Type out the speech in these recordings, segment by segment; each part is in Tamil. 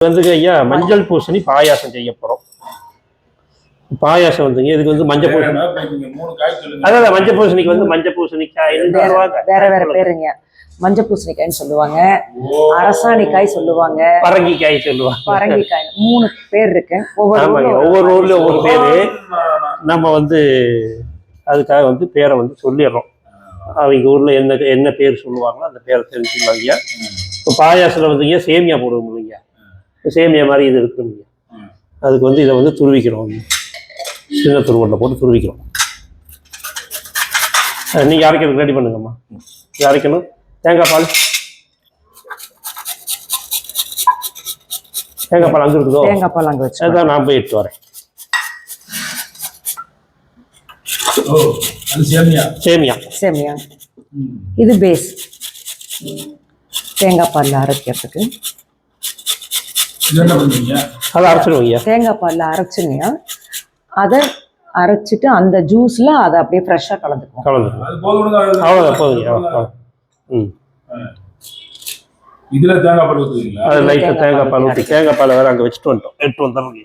வந்துங்க ஐயா மஞ்சள் பூசணி பாயாசம் செய்ய போறோம். பாயாசம் வந்துங்க இதுக்கு வந்து மஞ்சள் பூசணி, அதான் மஞ்சள் பூசணிக்கு வந்து மஞ்சள் பூசணிக்காய் வேற வேற பேருங்க. மஞ்சள் பூசணிக்காய்னு சொல்லுவாங்க, அரசாணிக்காய் சொல்லுவாங்க, பரங்கிக்காய் சொல்லுவாங்க, பரங்கிக்காய் 3 பேர் இருக்கு. ஒவ்வொரு ஊர்ல ஒவ்வொரு பேரு. நம்ம வந்து அதுக்காக வந்து பேரை வந்து சொல்லிடுறோம். அவங்க ஊர்ல என்ன பேர் சொல்லுவாங்களோ அந்த பேரை தெரிஞ்சுக்கலாம் ஐயா. இப்போ பாயாசத்துல வந்துங்க சேமியா போடுவோம் இல்லையா, சேமியா மாதிரி இது இருக்குங்க. அதுக்கு வந்து இதை வந்து துருவிக்கிறோம், சின்ன துருவலில் போட்டு துருவிக்கிறோம். நீங்கள் அரைக்கிறதுக்கு ரெடி பண்ணுங்கம்மா. இது அரைக்கணும். தேங்காய் பால் அங்கே இருக்குதோ? தேங்காய் பால் அங்கே வச்சு அதான் நான் போய் எடுத்து வரேன். சேமியா சேமியா இது பேஸ். தேங்காய் பாலில் அரைக்கிறதுக்கு அதை அரைச்சிடுவோங்க. தேங்காய் பாலில் அரைச்சுங்க, அதை அரைச்சிட்டு அந்த ஜூஸ்ல அதை அப்படியே ஃப்ரெஷ்ஷாக கலந்துக்கும். அவ்வளோதான் போதுங்க. இதுல தேங்காய் பால் ஊற்றுவீங்களா? அது லைட்டாக தேங்காய் பால் ஊற்றி, தேங்காய் பால் வேறு அங்கே வச்சுட்டு வந்துட்டோம், எடுத்து வந்துடுறோங்க.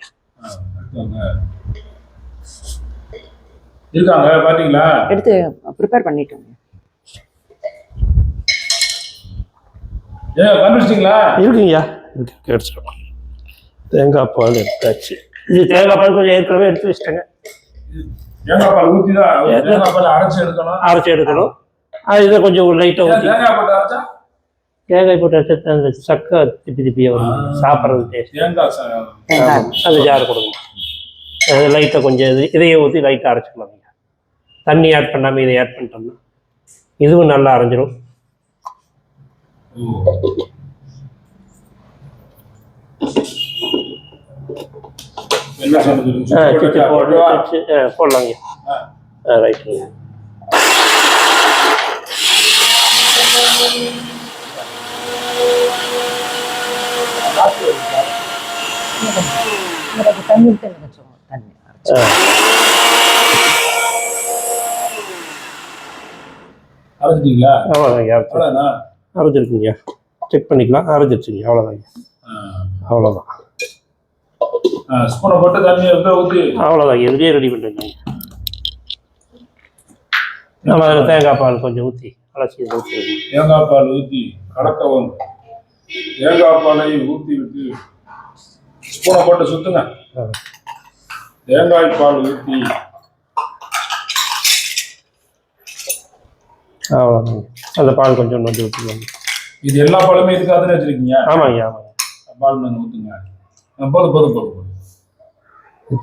இருக்காங்க பாத்தீங்களா? எடுத்து ப்ரிப்பேர் பண்ணிட்டோங்க. கண்டுபிடிச்சிங்களா? இருக்குங்கய்யா, இருக்கு, கிடைச்சிடும். தேங்காய் பால் எடுத்தாச்சு. இது தேங்காய் பால் கொஞ்சம் ஏற்கனவே எடுத்து வச்சுட்டேங்க. தேங்காய் பால் ஊற்றி தான் தேங்காய் பால் அரைச்சி எடுக்கணும். அது இதை கொஞ்சம் லைட்டாக ஊற்றி தேங்காய் போட்டு அரைச்சி அந்த சக்கை திப்பியாக வரும், சாப்பிட்றது டேஸ்ட். அது ஜார் கொடுக்கணும். அது லைட்டாக கொஞ்சம் இதையே ஊற்றி லைட்டாக அரைச்சிக்கலாம். தண்ணி ஆட் பண்ணாமல் இதை ஆட் பண்ணிட்டோம்னா இதுவும் நல்லா அரைஞ்சிடும். போடலாங்க. ரைட்டுங்க. அரைஞ்சிருக்குங்க, செக் பண்ணிக்கலாம். அரைஞ்சிருச்சுங்க, அவ்வளோதாங்க. அவ்வளோதான், அவ்வளோதான். எதுலேயே ரெடி பண்ணுறீங்க. நம்ம அதில் தேங்காய் பால் கொஞ்சம் ஊற்றி அலசி ஊற்றி, தேங்காய் பால் ஊற்றி கலக்கவும், தேங்காய் பாலை ஊற்றி விட்டு ஸ்பூனை போட்டு சுற்றுங்க. தேங்காய் பால் ஊற்றி அவ்வளோதாங்க. அந்த பால் கொஞ்சம் கொஞ்சம் ஊற்றிக்கோங்க. இது எல்லா பாலுமே இருக்காதுன்னு வச்சுருக்கீங்க? ஆமாங்க, ஆமாங்க. பால் நான் ஊற்றுங்க. போதும் போதும் போதும் போதும்.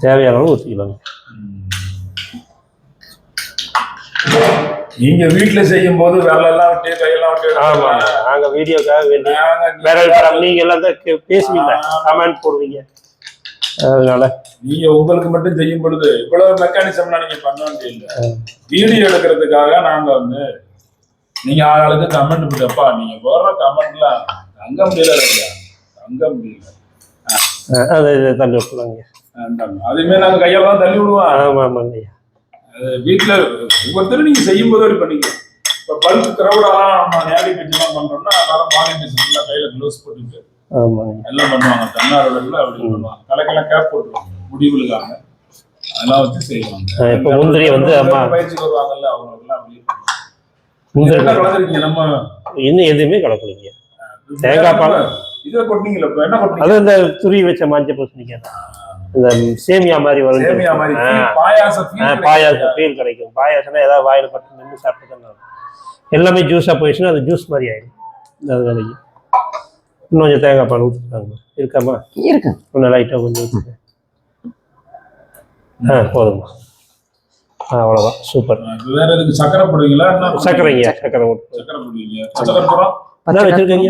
தேவையான அளவு ஊற்றிக்கலாங்க. நீங்க வீட்டுல செய்யும் போது விரலெல்லாம் விட்டு கையெல்லாம் விட்டு. ஆமா, நாங்க வீடியோக்காக வேண்டி விரல் நீங்க எல்லாம் தான் பேசுவீங்க, கமெண்ட் போடுவீங்க. அதனால நீங்க உங்களுக்கு மட்டும் செய்யும் பொழுது இவ்வளவு மெக்கானிசம்லாம் நீங்க பண்ண வேண்டியதில்லை. வீடியோ எடுக்கிறதுக்காக நாங்க வந்து நீங்க ஆளுக்கு கமெண்ட் போட்டப்பா, நீங்க போடுற கமெண்ட்ல தங்க முடியல, தங்க முடியல. அதை தள்ளி விட்டுலாங்க. அதுமே நாங்க கையால தான் தள்ளி விடுவோம். ஆமா ஆமாங்க. வீட்டுல ஒவ்வொருத்தரும் நீங்க செய்யும் போது அப்படி பண்ணிக்கலாம். இப்ப பல்க் கிரௌடெல்லாம் நம்ம நேரடி பேச்சுலாம் பண்றோம்னா எல்லாரும் மானிட்டேஷன் கையில க்ளோஸ் போட்டுட்டு எல்லாம் பண்ணுவாங்க. தன்னார்வல அப்படி பண்ணுவாங்க. தலைக்கெல்லாம் கேப் போட்டுருவாங்க, முடிவுகளுக்காக அதெல்லாம் வச்சு செய்வாங்க. இப்ப முந்திரி வந்து பயிற்சிக்கு வருவாங்கல்ல, அவங்க எல்லாம் அப்படி கலந்துருக்கீங்க. நம்ம இன்னும் எதுவுமே கலக்குறீங்க. தேங்காய் பால் இதை கொட்டிங்களா? இப்ப என்ன கொட்டீங்க? அது இந்த துருவி வச்ச மஞ்சள் பூசணிக்காய், இந்த சேமியா மாதிரி வரும். சேமியா மாதிரி பாயாசம் ஃபீல் கிடைக்கும். பாயாசம்னா ஏதாவது வாயில பட்டு நின்று சாப்பிட்டு தான் எல்லாமே ஜூஸாக போயிடுச்சுன்னா அது ஜூஸ் மாதிரி ஆயிடும். அது கிடைக்கும். இன்னும் கொஞ்சம் தேங்காய் பால் ஊற்றிருக்காங்க. இருக்காமா? இருக்கு. இன்னும் லைட்டாக கொஞ்சம் ஊற்றுங்க. போதுமா? அவ்வளோதான், சூப்பர். வேற எதுக்கு சக்கரை போடுவீங்களா? சக்கரைங்க, சக்கரை போடுவீங்க. சக்கரை போடுறோம் அதான் வச்சிருக்கீங்க.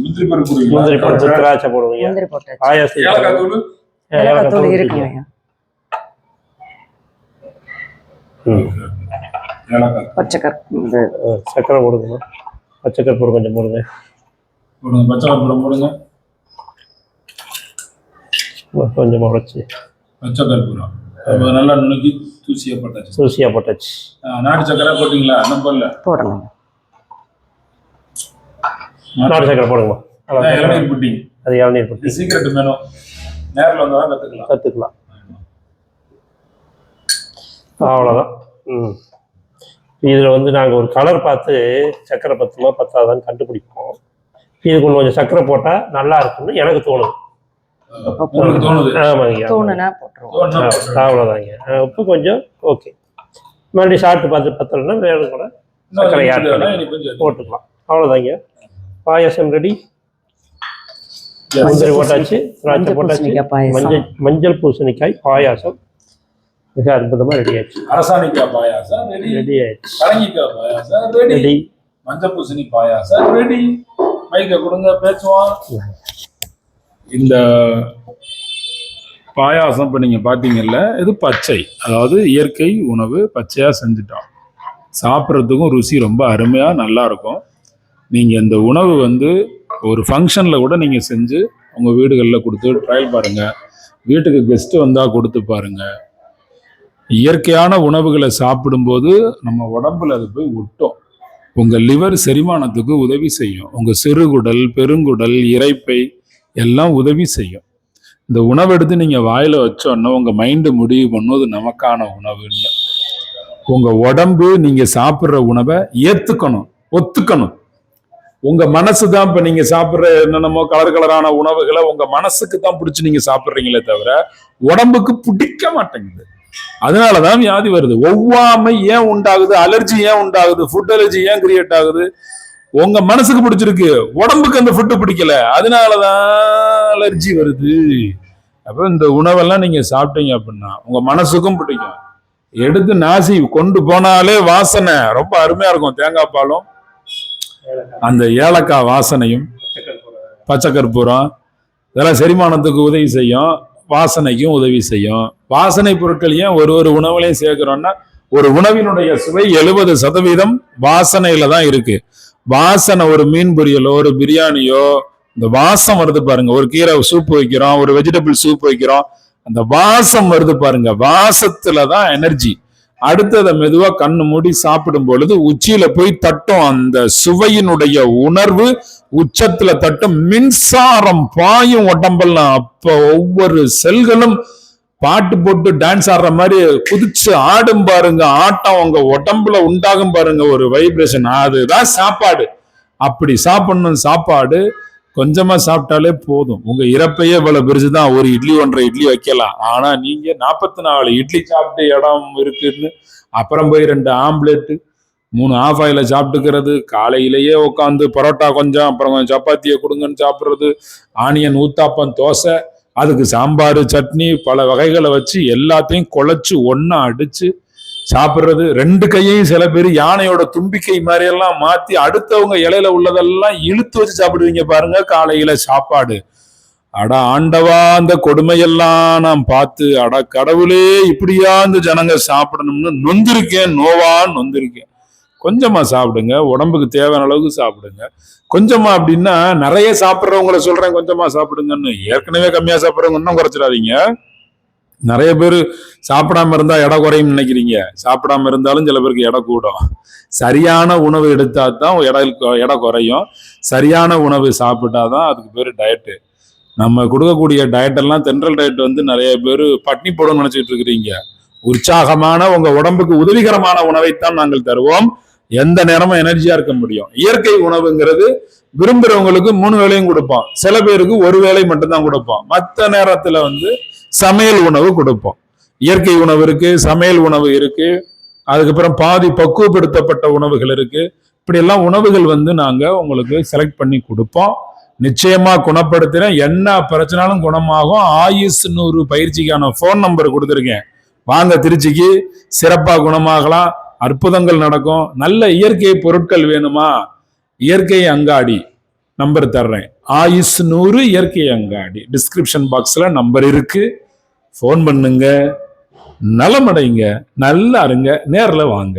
முந்திரி பருப்பு, திராட்சை போடுவீங்க. பாயாசம் இருக்குங்க. சக்கரை போடுங்க. பச்சை கற்பூரம் கொஞ்சம் போடுங்க. பச்சை கற்பூரம் போடுங்க. கொஞ்சம் உடைச்சு பச்சை கற்பூரம் நல்லா நுணுக்கி தூசியா போட்டாச்சு. நாட்டு சக்கரை போட்டீங்களா? என்ன போடல? போடணும். நாட்டு சக்கரை போடுங்க. இளநீர் புட்டிங். அது இளநீர் புட்டிங். Secret menu. நேரில் வந்தால் கற்றுக்கலாம். அவ்வளோதான். இதில் வந்து நாங்கள் ஒரு கலர் பார்த்து சர்க்கரை பத்துமா பத்தாதான்னு கண்டுபிடிப்போம். இதுக்கு கொஞ்சம் சர்க்கரை போட்டால் நல்லா இருக்குன்னு எனக்கு தோணுது. ஆமாங்க, அவ்வளோதாங்க. உப்பு கொஞ்சம் ஓகே. மறுபடியும் சாப்பிட்டு பார்த்து பத்தலைன்னா வேறு கூட சர்க்கரை ஆட் பண்ணி போட்டுக்கலாம். அவ்வளோதாங்க. பாயாசம் ரெடி. முந்திரி போட்டாச்சு, திராட்சை போட்டாச்சு, மஞ்சள் பூசணிக்காய் பாயாசம் மிக அற்புதமாக ரெடி ஆயிடுச்சு. அரசாணிக்காய் பாயாசம் ரெடி ஆயிடுச்சு. பரங்கிக்காய் பாயாசம் ரெடி. மஞ்சள் பூசணி பாயாசம் ரெடி. மைக்க கொடுங்க, பேசுவோம். இந்த பாயாசம் இப்போ நீங்கள் பார்த்தீங்கல்ல, இது பச்சை, அதாவது இயற்கை உணவு பச்சையாக செஞ்சுட்டோம். சாப்பிட்றதுக்கும் ருசி ரொம்ப அருமையாக நல்லாயிருக்கும். நீங்கள் இந்த உணவு வந்து ஒரு ஃபங்க்ஷனில் கூட நீங்கள் செஞ்சு உங்கள் வீடுகளில் கொடுத்து ட்ரையல் பாருங்கள். வீட்டுக்கு கெஸ்ட்டு வந்தால் கொடுத்து பாருங்கள். இயற்கையான உணவுகளை சாப்பிடும்போது நம்ம உடம்புல அது போய் ஒட்டும். உங்கள் லிவர் செரிமானத்துக்கு உதவி செய்யும். உங்கள் சிறுகுடல், பெருங்குடல், இரைப்பை எல்லாம் உதவி செய்யும். இந்த உணவு எடுத்து நீங்கள் வாயில் வச்சோன்னா உங்கள் மைண்டு முடிவு பண்ணுவது நமக்கான உணவுன்னு. உங்கள் உடம்பு நீங்கள் சாப்பிட்ற உணவை ஏற்றுக்கணும், ஒத்துக்கணும். உங்கள் மனசு தான் இப்போ நீங்கள் சாப்பிட்ற என்னென்னமோ கலர் கலரான உணவுகளை உங்கள் மனசுக்கு தான் பிடிச்சி நீங்கள் சாப்பிட்றீங்களே தவிர உடம்புக்கு பிடிக்க மாட்டேங்குது. அதனாலதான் வியாதி வருது. ஒவ்வாமை ஏன் உண்டாகுது, அலர்ஜி ஏன் உண்டாகுது, ஃபுட் அலர்ஜி ஏன் கிரியேட் ஆகுது? உங்க மனசுக்கு பிடிச்சிருக்கு, உடம்புக்கு அந்த ஃபுட்டு பிடிக்கல, அதனாலதான் அலர்ஜி வருது. அப்ப இந்த உணவெல்லாம் நீங்க சாப்பிட்டீங்க அப்படின்னா உங்க மனசுக்கும் பிடிக்கும். எடுத்து நாசி கொண்டு போனாலே வாசனை ரொம்ப அருமையா இருக்கும். தேங்காய் பாலும் அந்த ஏலக்காய் வாசனையும் பச்சை கற்பூரம் இதெல்லாம் செரிமானத்துக்கு உதவி செய்யும், வாசனைக்கும் உதவி செய்யும். வாசனை பொருட்கள் ஏன் ஒரு உணவுலையும் சேர்க்கிறோம்னா ஒரு உணவினுடைய சுவை 70% வாசனையில தான் இருக்கு. வாசனை ஒரு மீன் பொரியலோ ஒரு பிரியாணியோ இந்த வாசம் வருது பாருங்க. ஒரு கீரை சூப் வைக்கிறோம், ஒரு வெஜிடபிள் சூப் வைக்கிறோம், அந்த வாசம் வருது பாருங்க. வாசத்துலதான் எனர்ஜி. அடுத்து அதை மெதுவா கண்ணு மூடி சாப்பிடும் பொழுது உச்சியில போய் தட்டும். அந்த சுவையினுடைய உணர்வு உச்சத்துல தட்டும், மின்சாரம் பாயும் உடம்பெல்லாம். அப்ப ஒவ்வொரு செல்களும் பாட்டு போட்டு டான்ஸ் ஆடுற மாதிரி குதிச்சு ஆடும் பாருங்க. ஆட்டம் உங்க உடம்புல உண்டாகும் பாருங்க, ஒரு வைப்ரேஷன். அதுதான் சாப்பாடு. அப்படி சாப்பிடணும். சாப்பாடு கொஞ்சமா சாப்பிட்டாலே போதும். உங்க இறப்பையே இவ்வளவு பெருசுதான். ஒரு இட்லி 1.5 இட்லி வைக்கலாம். ஆனா நீங்க 44 இட்லி சாப்பிட்டு இடம் இருக்குன்னு அப்புறம் போய் 2 ஆம்லெட் 3 ஆஃப் ஆயில சாப்பிட்டுக்கிறது, காலையிலேயே உட்காந்து பரோட்டா கொஞ்சம் அப்புறம் கொஞ்சம் சப்பாத்தியை கொடுங்கன்னு சாப்பிட்றது, ஆனியன் ஊத்தாப்பம் தோசை, அதுக்கு சாம்பார் சட்னி பல வகைகளை வச்சு எல்லாத்தையும் குழைச்சு ஒன்னா அடிச்சு சாப்பிட்றது. 2 கையையும் சில பேர் யானையோட தும்பிக்கை மாதிரி எல்லாம் மாத்தி அடுத்தவங்க இலையில உள்ளதெல்லாம் இழுத்து வச்சு சாப்பிடுவீங்க பாருங்க காலையில சாப்பாடு. அட ஆண்டவா, அந்த கொடுமையெல்லாம் நான் பார்த்து அட கடவுளே இப்படியா இந்த ஜனங்க சாப்பிடணும்னு நொந்திருக்கேன். கொஞ்சமா சாப்பிடுங்க, உடம்புக்கு தேவையான அளவுக்கு சாப்பிடுங்க. கொஞ்சமா அப்படின்னா நிறைய சாப்பிட்றவங்களை சொல்றேன் கொஞ்சமா சாப்பிடுங்கன்னு. ஏற்கனவே கம்மியா சாப்பிட்றவங்க இன்னும் குறைச்சிடாதீங்க. நிறைய பேர் சாப்பிடாம இருந்தா எடை குறையும் நினைக்கிறீங்க. சாப்பிடாம இருந்தாலும் சில பேருக்கு எடை கூடும். சரியான உணவு எடுத்தா தான் எடை குறையும். சரியான உணவு சாப்பிட்டாதான் அதுக்கு பேரு டயட்டு. நம்ம கொடுக்கக்கூடிய டயட் எல்லாம் தென்றல் டயட் வந்து நிறைய பேர் பட்னி போடணும்னு நினைச்சிட்டு இருக்கிறீங்க. உற்சாகமான உங்க உடம்புக்கு உதவிகரமான உணவைத்தான் நாங்கள் தருவோம். எந்த நேரமும் எனர்ஜியா இருக்க முடியும். இயற்கை உணவுங்கிறது விரும்புறவங்களுக்கு 3 வேளையும் கொடுப்போம். சில பேருக்கு 1 வேளை மட்டும்தான் கொடுப்போம். மற்ற நேரத்துல வந்து சமையல் உணவு கொடுப்போம். இயற்கை உணவு இருக்கு, சமையல் உணவு இருக்கு, அதுக்கப்புறம் பாதி பக்குவப்படுத்தப்பட்ட உணவுகள் இருக்கு. இப்படி எல்லாம் உணவுகள் வந்து நாங்க உங்களுக்கு செலக்ட் பண்ணி கொடுப்போம். நிச்சயமா குணப்படுத்துறேன். என்ன பிரச்சனாலும் குணமாகும். ஆயுஷ் 100 பயிற்சிக்கான போன் நம்பர் கொடுத்துருக்கேன். வாங்க, திருச்சிக்கு சிறப்பா குணமாகலாம், அற்புதங்கள் நடக்கும். நல்ல இயற்கை பொருட்கள் வேணுமா, இயற்கை அங்காடி நம்பர் தர்றேன். ஆயுஷ் 100 இயற்கை அங்காடி. டிஸ்கிரிப்ஷன் பாக்ஸ்ல நம்பர் இருக்கு, போன் பண்ணுங்க. நலமடைங்க, நல்லா இருங்க, நேர்ல வாங்க.